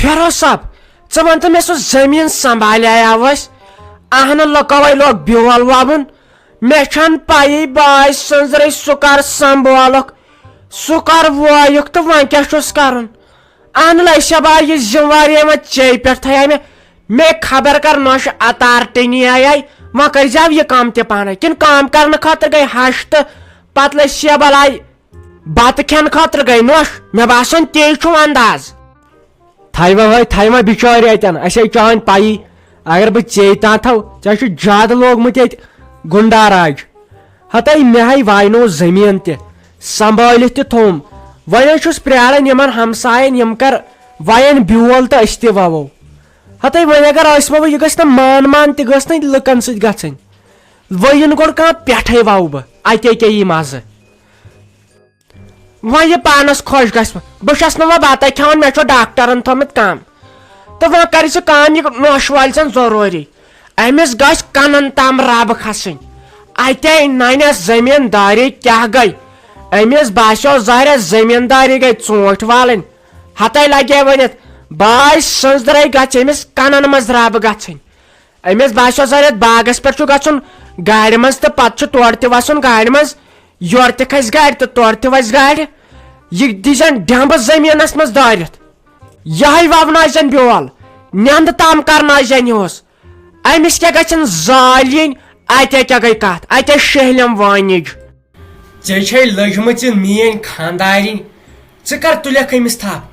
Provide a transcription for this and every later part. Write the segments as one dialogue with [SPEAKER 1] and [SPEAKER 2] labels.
[SPEAKER 1] Firoz Sab, ژٕ one تہٕ مےٚ سُہ زٔمیٖن سنبھالیاو أسۍ اہنہٕ لُکوے لوگ بیول وَوُن مےٚ چھَنہٕ پَیی باے سٕنٛزرٕے سُہ کر سنبھولُکھ سُہ کر وویُکھ تہٕ وۄنۍ کیٛاہ چھُس کرُن اہن لَیسا باے یہِ ذِموٲری وۄنۍ ژےٚ پٮ۪ٹھ تھایے مےٚ خبر کر نوش اتارٹی آیے وۄنۍ کٔرۍزیو یہِ کٲم تہِ پانے کِنہٕ کٲم کرنہٕ خٲطرٕ گٔے ہش تہٕ پتہٕ لٔج شےٚ بلاے بتہٕ کھٮ۪نہٕ خٲطرٕ گٔے نوش مےٚ باسان تی چھُ انداز تھایوا بِچٲرۍ اتٮ۪ن اسے چٲنۍ پَیی اگر بہٕ ژےٚ تام تھاو ژےٚ چھُ زیادٕ لوگمُت ییٚتہِ گُنڈا راج ہتے مےٚ ہے واینو زٔمیٖن تہِ سنبھٲلِتھ تہِ تھوٚوُم وۄنۍ چھُس پیاران یِمن ہمساین یِم کر وایَن بیول تہٕ أسۍ تہِ وَوو ہتے وۄنۍ اگر أسۍ وَوو یہِ گژھِ نہٕ مان تہِ گٔژھ نہٕ لُکن سۭتۍ گژھٕنۍ وۄنۍ گۄڈٕ کانٛہہ پٮ۪ٹھے وَوٕ بہٕ اتے کیٛاہ یی مزٕ وۄنۍ یہِ پانس خۄش گژھِ بہٕ چھس نہٕ وۄنۍ بتہ کھٮ۪وان مےٚ چھُ ڈاکٹرن تھوٚمُت کم تہٕ وۄنۍ کر ژٕ کٲم یہِ نوش وٲلۍ ژن ضروٗری أمِس گژھِ کنن تام رب کھسٕنۍ اتے ننٮ۪س زٔمیٖندٲری کیٛاہ گٔے أمِس باسیو ظٲہرا زٔمیٖندٲری گٔے ژوٗنٛٹھۍ والٕنۍ ہتے لگے ؤنِتھ باے سٕنٛزدرے گژھِ أمِس کنن منٛز رب گژھٕنۍ أمِس باسیو ظٲہرا باغس پٮ۪ٹھ چھُ گژھُن گاڑِ منٛز تہٕ پتہٕ چھُ تورٕ تہِ وسُن گاڑِ منٛز یورٕ تہِ کھسہِ گاڑِ تہٕ تورٕ تہِ وسہِ گاڑِ یہِ دِزن ڈیمبہٕ زٔمیٖنس منٛز دٲرِتھ یہے وونٲیزن بیول نیندٕ تام کرنٲیزن یِہُس أمِس کیٛاہ گژھن زٲلۍ یِنۍ اتے کیٛاہ گٔے کتھ اتے شہلم وٲنِج ژےٚ چھے لٔجمٕژ میٲنۍ خاندارِنۍ ژٕ کر تُلکھ أمِس تھپھ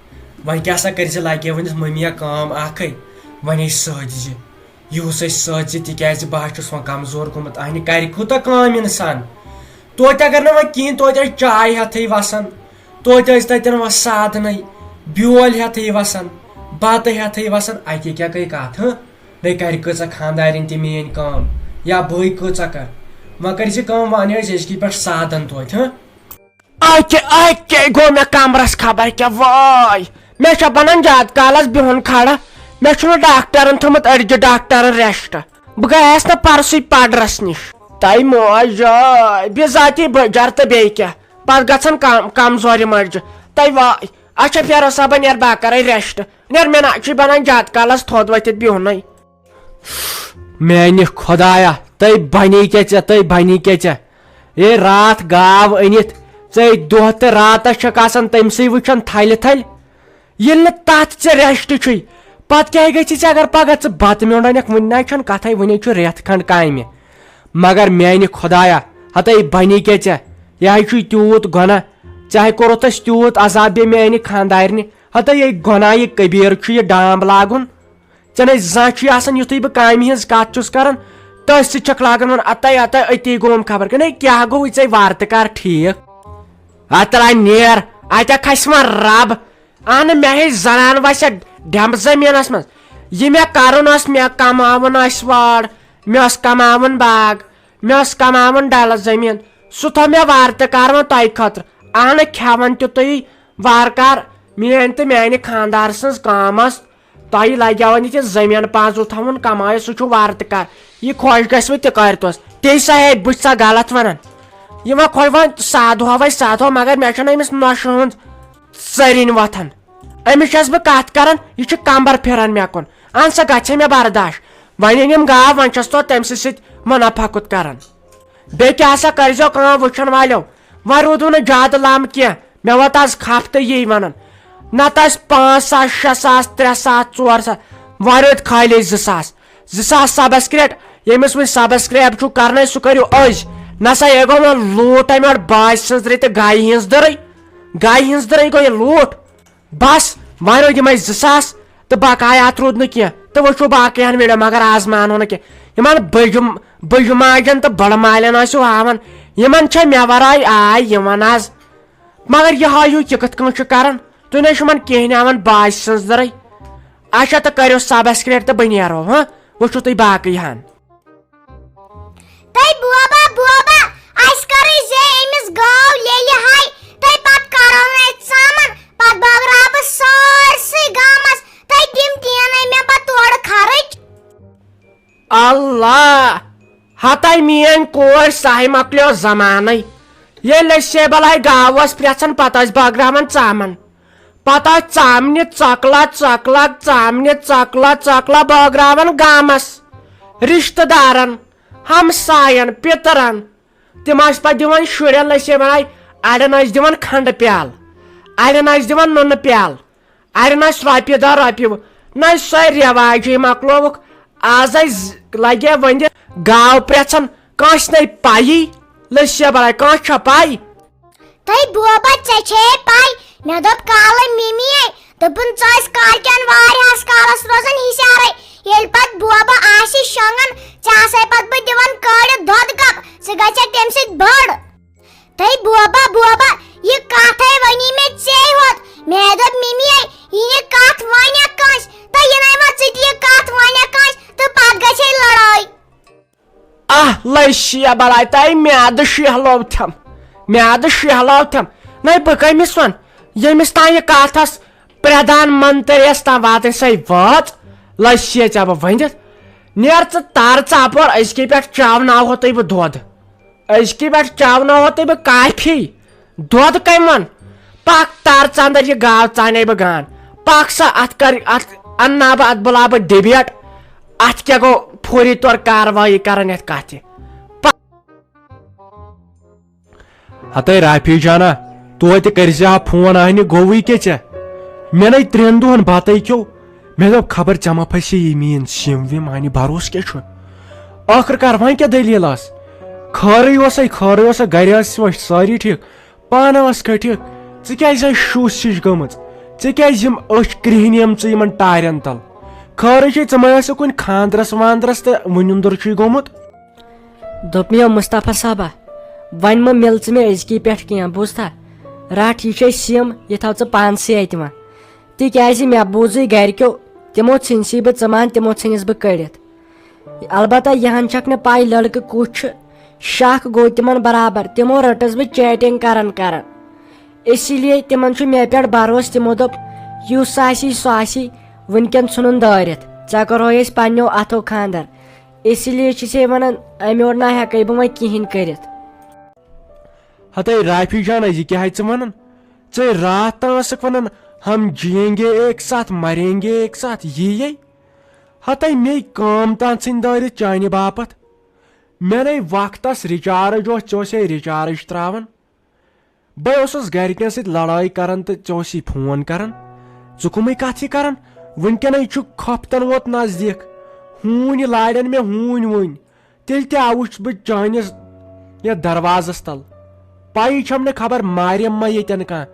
[SPEAKER 1] وۄنۍ کیٛاہ سا کٔرۍ زِ لگے ؤنِس مٔمیا کٲم اکھے وۄنۍ ہے سۭتۍ زِ یِہُس ٲسۍ سۭتۍ زِ تِکیٛازِ بہٕ چھُس وۄنۍ کمزور گوٚمُت اہنہِ کرِ کوٗتاہ کٲم انسان توتہِ اگر نہٕ وۄنۍ کِہینۍ توتہِ ٲسۍ چاے ہٮ۪تھٕے وسان توتہِ ٲسۍ تتٮ۪ن وۄنۍ سادنٕے بیول ہٮ۪تھٕے وسان بتہٕ ہٮ۪تھٕے وسان اتے کیٛاہ گٔے کتھ نَے کرِ کۭژاہ خاندارِنۍ تہِ میٲنۍ کٲم یا بٕے کۭژاہ کر وۄنۍ کٔرۍ زِ کٲم وۄنۍ ٲسۍ أزکی پٮ۪ٹھ سادن توتہِ اتے گوٚو مےٚ کمرس خبر کیٛاہ واے مےٚ چھےٚ بنان زیادٕ کالس بِہُن کھڑا مےٚ چھُنہٕ ڈاکٹرن تھوٚمُت أڑجہِ ڈاکٹرن ریسٹ بہٕ گٔیس نہٕ پرسُے پڈرس نِش تۄہہِ موج بِذاتی بٔجر تہٕ بیٚیہِ کیٛاہ پتہٕ گژھان کمزورِ مٔرجہِ تۄہہِ واے اچھا فیروز صٲبا نیر بہٕ کرے ریسٹ نیر مےٚ نہ چھُ بنان زیادٕ کالس تھوٚد ؤتھِتھ بِہُنٕے میانہِ خۄدایا تُہۍ بنی کیٛاہ ژےٚ اے راتھ گاو أنِتھ ژےٚ دۄہ تہٕ راتس چھکھ آسان تٔمسٕے وٕچھان تھلہِ تھلہِ ییٚلہِ نہٕ تتھ ژےٚ ریسٹ چھُے پتہٕ کیٛاہ گژھِ ژےٚ اگر پگاہ ژٕ بتہٕ میوٚنڈ انکھ وُنہِ نہ چھنہٕ کتھے وُنہِ چھُ رٮ۪تھ کھنڈ کامہِ مگر میانہِ خۄدایا ہتے بنی کیٛاہ ژےٚ یہِ ہے چھُے تیوٗت گۄناہ ژےٚ ہے کوٚرُتھ اسہِ تیوٗت عذاب بیٚیہِ میانہِ خاندارنہِ ہتے یہِ گۄناہ یہِ کبیٖر چھُ یہِ ڈامب لاگُن ژےٚ نَے زانٛہہ چھُے آسان یُتھُے بہٕ کامہِ ہِنٛز کتھ چھُس کران تٔتھۍ سۭتۍ چھکھ لاگان وۄنۍ اتے أتی گوٚوُم خبر کہِ کیٛاہ گوٚو ژےٚ وارٕ تہٕ کر ٹھیٖک اترا نیر اتہِ کھسہِ وۄنۍ رب اہنہٕ مےٚ ہے زنان وسہِ ڈیمبہٕ زٔمیٖنس منٛز یہِ مےٚ کرُن اوس مےٚ کماوُن ٲسۍ وٲر مےٚ اوس کماوُن باغ مےٚ اوس کماوُن ڈلہٕ زٔمیٖن سُہ تھوٚو مےٚ وارٕ تہٕ کار وۄنۍ تۄہہِ خٲطرٕ اہنہٕ کھٮ۪وان تہِ تُہۍ وارٕ کار میٲنۍ تہٕ میانہِ خاندار سٕنٛز کٲم ٲس تۄہہِ لگیو وۄنۍ ییٚتہِ زٔمیٖن پانٛژھ تھاوُن کمٲیِتھ سُہ چھُ وارٕ تہٕ کار یہِ خۄش گژھوٕ تہِ کٔرۍتوس تی سا ہے بہٕ چھُ سا غلط ونان یہِ وۄنۍ خۄش وۄنۍ سادٕ مگر مےٚ چھنہٕ أمِس نۄشہِ ہُنٛد ژٔرِنۍ وۄتھان أمِس چھس بہٕ کتھ کران یہِ چھُ کمبر پھران مےٚ کُن اہن سا گژھِ مےٚ برداش وۄنۍ أنِم گاو وۄنۍ چھس تو تٔمسٕے سۭتۍ مُنافقت کران بیٚیہِ کیٛاہ سا کٔرۍزیو کٲم وٕچھن والیو وۄنۍ روٗدوٕ نہٕ زیادٕ لم کینٛہہ مےٚ ووت آز کھپھ تہٕ یی ونان نتہٕ ٲسۍ 5,000 6,000 3,000 4,000 وۄنۍ روٗدۍ خٲلی 2,000 سبسکریٹ ییٚمِس وۄنۍ سبسکرایب چھُ کرنے سُہ کٔرِو أزۍ نسا یہِ گوٚو وۄنۍ لوٗٹ امہِ یورٕ باے سٕنٛزرِ تہٕ گایہِ ہِنٛز دٔرٕے گوٚو یہِ لوٗٹ بس وۄنۍ روٗدۍ یِمے 2,000 تہٕ بقایات روٗد نہٕ کینٛہہ تہٕ وٕچھو باقین ویڈیو مگر آز مانو نہٕ کینٛہہ یِمن بٔجہِ ماجٮ۪ن تہٕ بڑٕ مالٮ۪ن ٲسِو ہاوان یِمن چھےٚ مےٚ ورٲے آے یِوان آز مگر یہِ ہٲیِو یہِ کِتھ کٔنۍ چھُ کران تُہۍ نَے چھُ یِمن کِہینۍ ہاوان باے سٕنٛزرٕے اچھا تہٕ کٔرِو سبسکرایب تہٕ بہٕ نیرو وٕچھو تُہۍ باقٕے ہن اللہ ہتے میٲنۍ کورِ ساہہِ مۄکلیو زمانٕے ییٚلہِ أسۍ سیبل آیہِ گاو ٲس پرٛژھان پتہٕ ٲسۍ بٲگراوان ژامن پتہ ژامنہِ ژۄکلا ژۄکلا ژامنہِ ژۄکلا ژۄکلا بٲگراوان گامس رشتہٕ دارن ہمساین پِترن تم ٲسۍ پتہٕ دِوان شُرٮ۪ن لٔسے بناے اڑٮ۪ن ٲسۍ دِوان کھنڈٕ پیالہٕ اڑٮ۪ن ٲسۍ دِوان نُنہٕ پیالہٕ اڑٮ۪ن ٲسۍ رۄپیہِ دہ رۄپیہِ نہ ٲسۍ سۄے رٮ۪واجی مۄکلووُکھ آز لگے ونہِ گاو پرٛژھن کٲنٛسہِ نَے پایی لٔسے بناے کٲنٛسہِ چھا پاے
[SPEAKER 2] تۄہہِ بوبا ژےٚ چھے پاے مےٚ دوٚپ کالہٕ مِمی دوٚپُن ژٕ ٲسۍ کالکٮ۪ن واریاہس کالس روزان ہِشارے ییٚلہِ پتہٕ بوبا آسہِ شۄنٛگان ژےٚ آسے پتہٕ بہٕ دِوان کٲڑِتھ دۄدٕ کپ ژٕ گژھکھ تمہِ سۭتۍ بٔڑ تۄہہِ بوبا بوبا یہِ کتھے ؤنی مےٚ ژےٚ ہوت مےٚ دوٚپ مِمی یہِ کتھ ونیکھ کٲنٛسہِ تہٕ یِنَے وۄنۍ ژٕ تہِ یہِ کتھ ونیکھ کٲنٛسہِ تہٕ پتہٕ گژھے لڑٲے
[SPEAKER 1] لٔسے بلاے تۄہہِ میادٕ شہلوتھم میادٕ شہلوتھم نَے بہٕ کٔمِس ون ییٚمِس تام یہِ کتھ ٲس پرٛدھان منتریس تام واتٕنۍ سۄے وٲژ لٔسے ژےٚ بہٕ ؤنِتھ نیر ژٕ تر ژاپور أزکہِ پٮ۪ٹھ چاوناوہو تۄہہِ بہٕ دۄد أزکہِ پٮ۪ٹھ چاوناوہو تۄہہِ بہٕ کافی دۄد کٔمۍ وون پکھ تر ژندر یہِ گاو ژانے بہٕ گان پکھ سا اتھ انناو بہٕ اتھ بُلاو بہٕ ڈِبیٹ اتھ کیٛاہ گوٚو فوری طور کاروٲیی کران یتھ کتھِ
[SPEAKER 3] ہتے رافی جانا توتہِ کٔرزِہا فون آنہِ گوٚوٕے کیٛاہ ژےٚ مےٚ نَے 3 دۄہن بتٕے کھیوٚو مےٚ دوٚپ خبر ژےٚ ما پھسے یہِ میٲنۍ سِم وِم آنہِ بروس کیٛاہ چھُ ٲخٕر کار وۄنۍ کیٛاہ دٔلیٖل ٲس خٲرٕے اوسا گرِ ٲسۍ سٲری ٹھیٖک پانہٕ ٲس کھا ٹھیٖک ژٕ کیٛازِ ٲسۍ شُس ہِش گٔمٕژ ژےٚ کیٛازِ یِم أچھ کرٛہنیمژٕ یِمن ٹارٮ۪ن تل خٲرٕے چھے ژٕ ما ٲسٕکھ کُنہِ خاندرس واندرس تہٕ وُنِنٛدُر چھُے گوٚمُت
[SPEAKER 4] دوٚپ مےٚ مُصطفیٰ صٲبا وۄنۍ مہ مِل ژٕ مےٚ أزکی پٮ۪ٹھ کینٛہہ بوٗزتھا رٹھ یہِ چھے سِم یہِ تھاو ژٕ پانسٕے اَتہِ وۄنۍ تِکیٛازِ مےٚ بوٗزٕے گرِکیو تِمو ژھٕنسٕے بہٕ ژٕمان تِمو ژھٕنِس بہٕ کٔڑِتھ البتہ یِہن چھکھ نہٕ پاے لڑکہٕ کُس چھُ شک گوٚو تِمن برابر تِمو رٔٹٕس بہٕ چیٹنگ کران اسی لیے تِمن چھُ مےٚ پٮ۪ٹھ بروسہٕ تِمو دوٚپ یُس آسی سُہ آسی وُنکٮ۪ن ژھٕنُن دٲرِتھ ژےٚ کوٚرہو أسۍ پننیو اتھو خاندر اسی لیے چھِسے ونان امہِ اور نہ ہٮ۪کے بہٕ وۄنۍ کہیٖنۍ کٔرِتھ
[SPEAKER 3] ہتے رافی جانا یہِ کیٛاہ ژٕ ونان ژےٚ راتھ تام ٲسٕکھ ونان ہم جیئیں گے ایک ساتھ مریں گے ایک ساتھ یی ہتے مے کٲم تان ژھٕنۍ دٲرِتھ چانہِ باپتھ مےٚ نَے وقتس رِچارٕج اوس ژےٚ اوسے رِچارٕج تراوان بہٕ اوسُس گرِکٮ۪ن سۭتۍ لڑٲے کران تہٕ ژےٚ اوسُے فون کران ژٕ کُمٕے کتھ یہِ کران وُنکٮ۪نٕے چھُ کھۄفتن ووت نزدیٖک ہوٗنۍ لارٮ۪ن مےٚ ہوٗنۍ وُنۍ تیٚلہِ تہِ آوُس بہٕ چٲنِس یتھ دروازس تل پایی چھم نہٕ خبر ماریم ما ییٚتٮ۪ن کانٛہہ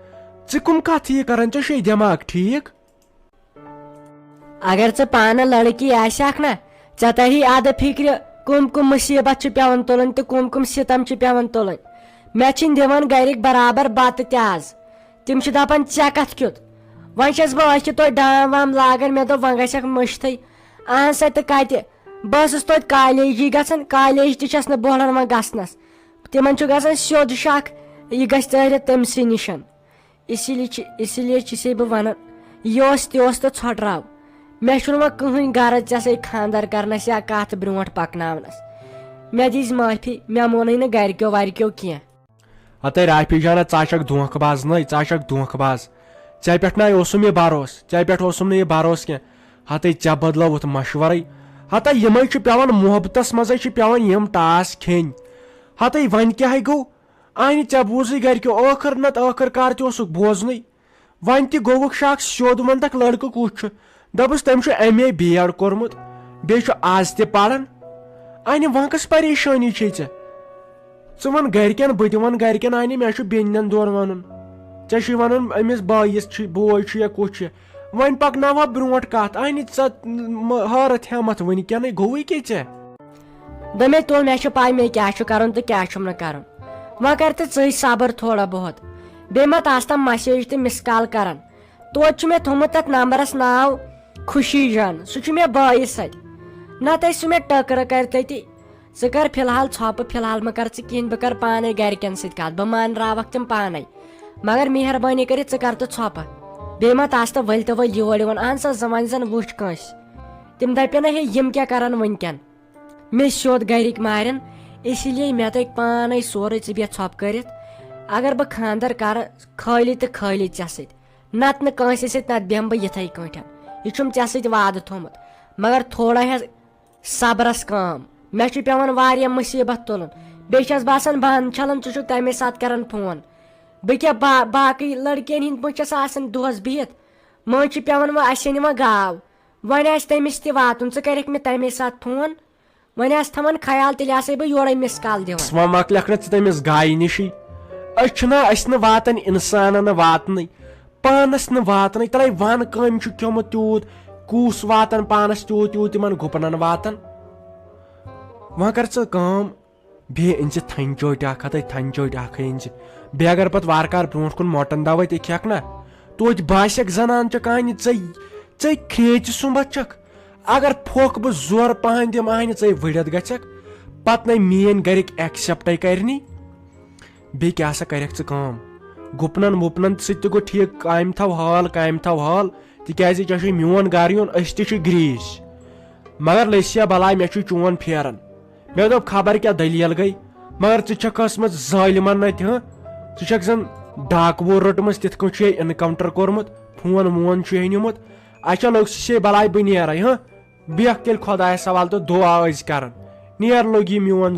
[SPEAKER 3] ژٕ کُم کتھ یہِ کران ژےٚ چھُے دٮ۪ماغ ٹھیٖک
[SPEAKER 4] اگر ژٕ پانہٕ لڑکی آسکھ نا ژےٚ ترہی ادٕ فکرِ کُم کُم مُصیبت چھِ پیوان تُلٕنۍ تہٕ کُم کُم ستم چھِ پیوان تُلٕنۍ مےٚ چھِنہٕ دِوان گرِکۍ برابر بتہٕ تہِ آز تِم چھِ دپان ژےٚ کتھ کیُتھ وۄنۍ چھس بہٕ أچھِ توتہِ ڈام وام لاگان مےٚ دوٚپ وۄنۍ گژھکھ مٔشتھٕے اہن سا تہٕ کتہِ بہٕ ٲسٕس توتہِ کالیجی گژھان کالیج تہِ چھس نہٕ بوہران وۄنۍ گژھنس تِمن چھُ گژھان سیوٚد شک یہِ گژھِ ژٲرِتھ تٔمسٕے نِش اسی لیے چھِسے بہٕ ونان یہِ اوس تہِ اوس تہٕ ژھۄٹراو مےٚ چھُنہٕ وۄنۍ کٕہٕنۍ غرض ژےٚ سۭتۍ خاندر کرنس یا کتھ برونٛٹھ پکناونس مےٚ دِژ معٲفی مےٚ مونٕے نہٕ گرِکیو ورکیو کینٛہہ
[SPEAKER 3] ہتے رافی جانا ژٕ چھکھ دھونکہٕ باز نٔے ژٕ چھکھ دھونکہٕ باز ژےٚ پٮ۪ٹھ نَے اوسُم یہِ بروس ژےٚ پٮ۪ٹھ اوسُم نہٕ یہِ بروس کینٛہہ ہتے ژےٚ بدلووُتھ مشورے ہتے یِمے چھِ پیوان محبتس منٛزے چھِ پیوان یِم ٹاس کھیٚنۍ ہتے وۄنۍ کیٛاہ گوٚو آنہِ ژےٚ بوٗزٕے گرِکیو ٲخر کار تہِ اوسُکھ بوزنٕے وۄنۍ تہِ گوٚوُکھ شک سیوٚد ووٚنتکھ لڑکہٕ کُس چھُ دوٚپُس تٔمۍ چھُ MA BEd کوٚرمُت بیٚیہِ چھُ آز تہِ پران آنہِ وۄنۍ کۄس پریشٲنی چھے ژےٚ ژٕ وَن گرِکٮ۪ن بہٕ تہِ وَنہٕ گرِکٮ۪ن آنہِ مےٚ چھُ بیٚنٮ۪ن دۄن وَنُن ژےٚ چھُے وَنُن أمِس بٲیِس چھُ بوے چھُ یا کُس چھُ وۄنۍ پکناوہا برونٛٹھ کتھ آنہِ ژٕ ہٲرتھ ہٮ۪متھ وٕنکٮ۪نٕے گوٚوٕے کیٛاہ ژےٚ
[SPEAKER 4] دوٚپمے تُل مےٚ چھُ پاے مےٚ کیٛاہ چھُ کرُن تہٕ کیٛاہ چھُم نہٕ کرُن وۄنۍ کر تہٕ ژٕے صبر تھوڑا بہت بیٚیہِ ما تاس تم مسیج تہٕ مِس کال کران توتہِ چھُ مےٚ تھوٚمُت تتھ نمبرس ناو خوشی جان سُہ چھُ مےٚ بٲیِس سۭتۍ نتہٕ ٲسۍ سُہ مےٚ ٹٔکرٕ کرِ تٔتی ژٕ کر فلحال ژھۄپہٕ فلحال مہ کر ژٕ کہیٖنۍ بہٕ کرٕ پانے گرِکٮ۪ن سۭتۍ کتھ بہٕ مانراوکھ تِم پانے مگر مہربٲنی کٔرِتھ ژٕ کر تہٕ ژھۄپہٕ بیٚیہِ ما تاس تہٕ ؤلۍ تہٕ ؤلۍ یور یِوان اہن سا وۄنۍ زن وٕچھ کٲنٛسہِ تِم دپن ہے یِم کیٛاہ کران وٕنکٮ۪ن مےٚ سیوٚد گرِکۍ مارن اسی لیے مےٚ تٔگۍ پانے سورُے ژٕ بیٚہہ ژھۄپہٕ کٔرِتھ اگر بہٕ خاندر کرٕ خٲلی تہٕ خٲلی ژےٚ سۭتۍ نت نہ کٲنٛسہِ سۭتۍ نت بیٚہمہٕ بہٕ یِتھٕے کٲٹھۍ یہِ چھُم ژےٚ سۭتۍ وعدٕ تھوٚمُت مگر تھوڑا حظ صبرس کٲم مےٚ چھُ پیٚوان واریاہ مُصیٖبت تُلُن بیٚیہِ چھس بہٕ آسان بانہٕ چھلان ژٕ چھُکھ تمے ساتہٕ کران فون بہٕ کیٛاہ باقٕے لڑکین ہِنٛدۍ پٲٹھۍ چھس آسان دۄہس بِہِتھ مٔنٛزۍ چھِ پیٚوان وۄنۍ اَسہِ نِوان گاو وۄنۍ آسہِ تٔمِس تہِ واتُن ژٕ کَرکھ مےٚ تمے ساتہٕ فون وۄنۍ آسہِ تھاوان خیال تیٚلہِ آسے بہٕ یورے مِس کال دِوان
[SPEAKER 3] وۄنۍ مۄکلکھ نہٕ ژٕ تٔمِس گایہِ نِشی أسۍ نہٕ واتان اِنسانن نہٕ واتنٕے پانس نہٕ واتنٕے ترٛاے ون کٔمۍ چھُ کھیوٚمُت تیوٗت کُس واتان پانس تیوٗت تیوٗت تِمن گُپنن واتان وۄنۍ کر ژٕ کٲم بیٚیہِ أنۍ زِ تھنہِ چوٹہِ اکھ ہتھ تھنہِ چوٹہِ اکھ أنۍ زِ بیٚیہِ اگر پتہٕ وارٕ کار برونٛٹھ کُن مۄٹن دوا تہِ کھٮ۪کھ نا توتہِ باسٮ۪کھ زنان چہِ کانہِ ژے کھرٛیچہِ سُمبتھ چھکھ اگر پھۄکھ بہٕ زورٕ پہن دِمہٕ اَنہِ ژے ؤڑِتھ گژھکھ پتہٕ نَے میٲنۍ گرِکۍ ایکسپٹے کرنی بیٚیہِ کیٛاہ سا کرکھ ژٕ کٲم گُپنن وُپنن سۭتۍ تہِ گوٚو ٹھیٖک کامہِ تھاو حال تِکیٛازِ ژےٚ چھُے میون گرٕ یُن أسۍ تہِ چھِ گریٖسۍ مگر لٔسیا بلاے مےٚ چھُ چون پھیران مےٚ دوٚپ خبر کیٛاہ دٔلیٖل گٔے مگر ژٕ چھکھ ٲسمٕژ ظٲلمن نتہِ ژٕ چھکھ زن ڈاکوٕ رٔٹمٕژ تِتھ کٔنۍ چھُے انکاونٹر کوٚرمُت فون وون چھُے نِمُت اچھا لوٚگسے بلاے بہٕ نیرے بیکھ تیٚلہِ خۄدایس حوالہٕ تہٕ دُعا ٲسۍ کران نیر لوٚگ یہِ میون